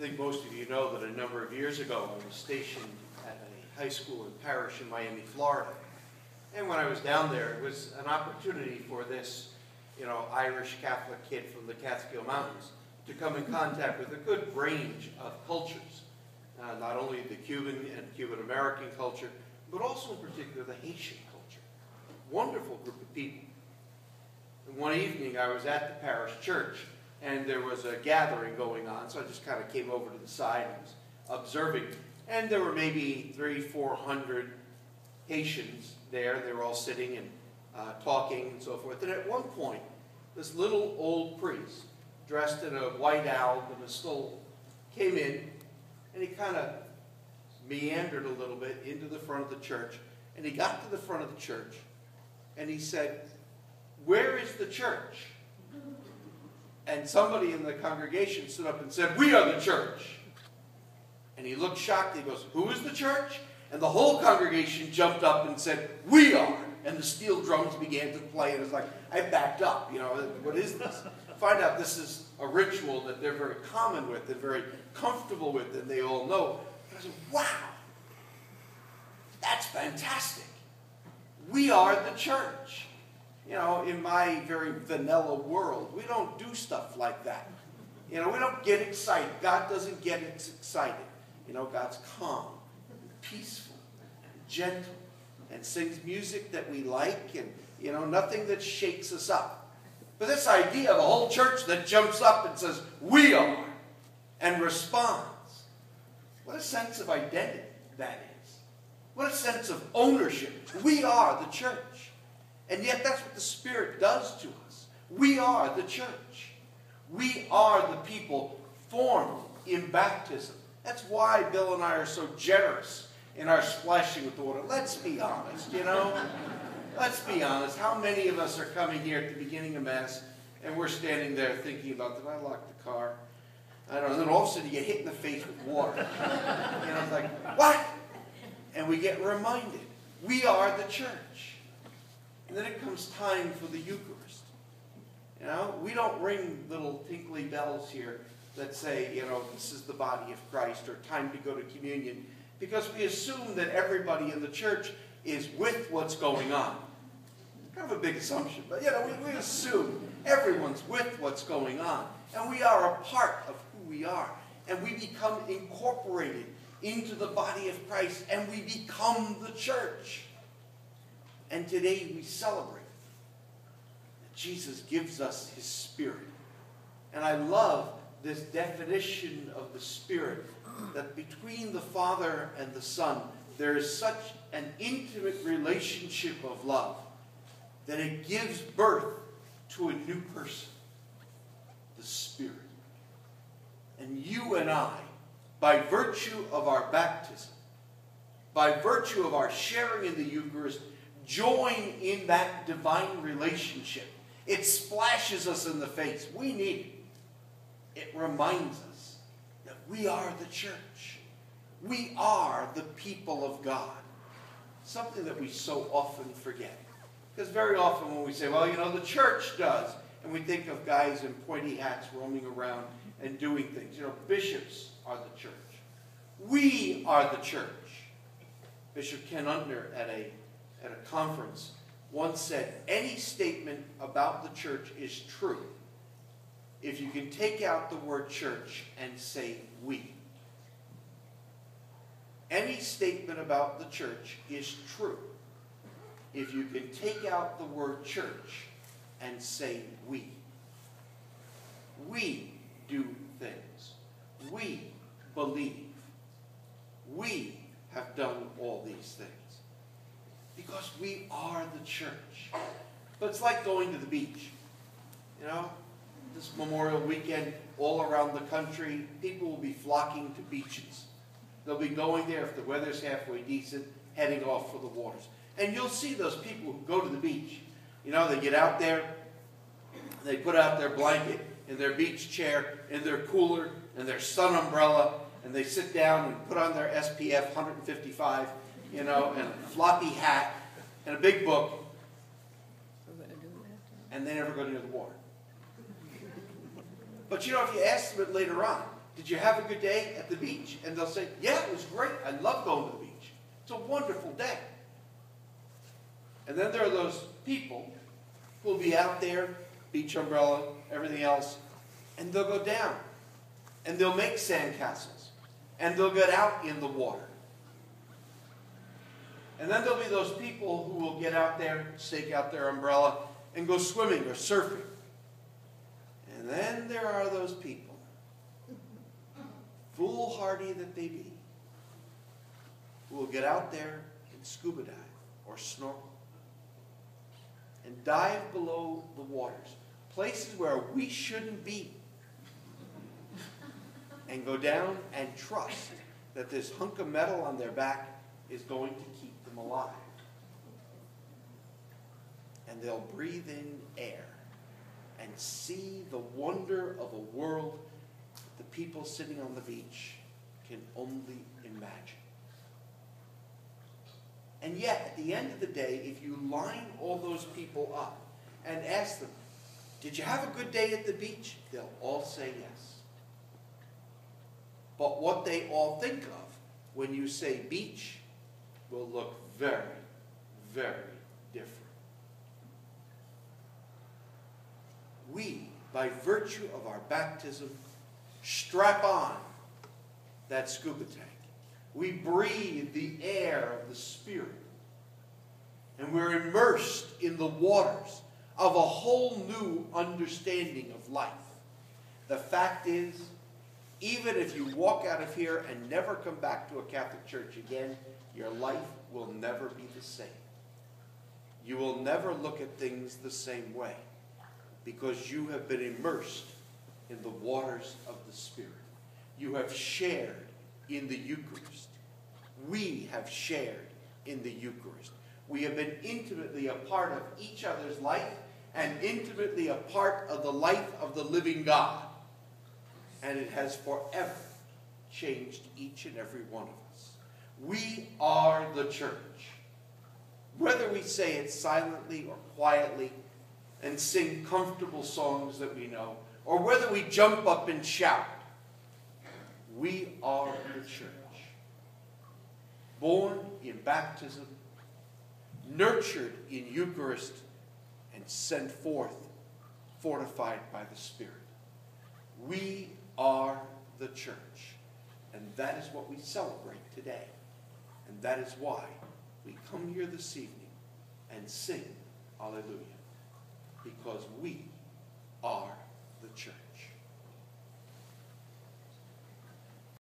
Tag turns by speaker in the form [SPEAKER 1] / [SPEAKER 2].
[SPEAKER 1] think most of you know that a number of years ago I was stationed at a high school and parish in Miami, Florida. And when I was down there, it was an opportunity for this, Irish Catholic kid from the Catskill Mountains to come in contact with a good range of cultures. Not only the Cuban and Cuban-American culture, but also in particular the Haitian culture. Wonderful group of people. And one evening I was at the parish church, and there was a gathering going on, so I just kind of came over to the side and was observing. And there were maybe 300-400 Haitians there. They were all sitting and talking and so forth. And at one point, this little old priest, dressed in a white alb and a stole, came in, and he kind of meandered a little bit into the front of the church. And he got to the front of the church, and he said, "Where is the church?" And somebody in the congregation stood up and said, "We are the church." And he looked shocked. He goes, "Who is the church?" And the whole congregation jumped up and said, "We are." And the steel drums began to play. And it was like, I backed up. What is this? Find out this is a ritual that they're very common with and very comfortable with, and they all know. And I said, wow, that's fantastic. We are the church. In my very vanilla world, we don't do stuff like that. We don't get excited. God doesn't get excited. God's calm, and peaceful, and gentle, and sings music that we like, and, nothing that shakes us up. But this idea of a whole church that jumps up and says, "We are," and responds, what a sense of identity that is. What a sense of ownership. We are the church. And yet that's what the Spirit does to us. We are the church. We are the people formed in baptism. That's why Bill and I are so generous in our splashing with the water. Let's be honest, Let's be honest. How many of us are coming here at the beginning of Mass and we're standing there thinking about, did I lock the car? I don't know. And then all of a sudden you get hit in the face with water. It's like, what? And we get reminded. We are the church. And then it comes time for the Eucharist. We don't ring little tinkly bells here that say, this is the body of Christ, or time to go to communion, because we assume that everybody in the church is with what's going on. Kind of a big assumption, but we assume everyone's with what's going on. And we are a part of who we are. And we become incorporated into the body of Christ, and we become the church. And today we celebrate that Jesus gives us his Spirit. And I love this definition of the Spirit, that between the Father and the Son, there is such an intimate relationship of love that it gives birth to a new person, the Spirit. And you and I, by virtue of our baptism, by virtue of our sharing in the Eucharist, join in that divine relationship. It splashes us in the face. We need it. It reminds us that we are the church. We are the people of God. Something that we so often forget. Because very often when we say, well, the church does, and we think of guys in pointy hats roaming around and doing things. Bishops are the church. We are the church. Bishop Ken Untner at a conference once said, any statement about the church is true if you can take out the word church and say we. Any statement about the church is true if you can take out the word church and say we. We do things. We believe. We have done all these things. Because we are the church. But it's like going to the beach. This Memorial Weekend, all around the country, people will be flocking to beaches. They'll be going there if the weather's halfway decent, heading off for the waters. And you'll see those people who go to the beach. They get out there, they put out their blanket in their beach chair, in their cooler, and their sun umbrella, and they sit down and put on their SPF 155, and a floppy hat, and a big book, and they never go near the water. But if you ask them it later on, did you have a good day at the beach? And they'll say, yeah, it was great. I love going to the beach. It's a wonderful day. And then there are those people who will be out there, beach umbrella, everything else, and they'll go down. And they'll make sandcastles. And they'll get out in the water. And then there'll be those people who will get out there, stake out their umbrella, and go swimming or surfing. And then there are those people, foolhardy that they be, who will get out there and scuba dive or snorkel and dive below the waters, places where we shouldn't be, and go down and trust that this hunk of metal on their back is going to keep them alive. And they'll breathe in air and see the wonder of a world the people sitting on the beach can only imagine. And yet, at the end of the day, if you line all those people up and ask them, did you have a good day at the beach? They'll all say yes. But what they all think of when you say beach will look very, very different. We, by virtue of our baptism, strap on that scuba tank. We breathe the air of the Spirit. And we're immersed in the waters of a whole new understanding of life. The fact is, even if you walk out of here and never come back to a Catholic church again, your life will never be the same. You will never look at things the same way because you have been immersed in the waters of the Spirit. You have shared in the Eucharist. We have shared in the Eucharist. We have been intimately a part of each other's life and intimately a part of the life of the living God. And it has forever changed each and every one of us. We are the church. Whether we say it silently or quietly and sing comfortable songs that we know, or whether we jump up and shout, we are the church. Born in baptism, nurtured in Eucharist, and sent forth fortified by the Spirit. We are the church. And that is what we celebrate today. And that is why we come here this evening and sing Alleluia. Because we are the church.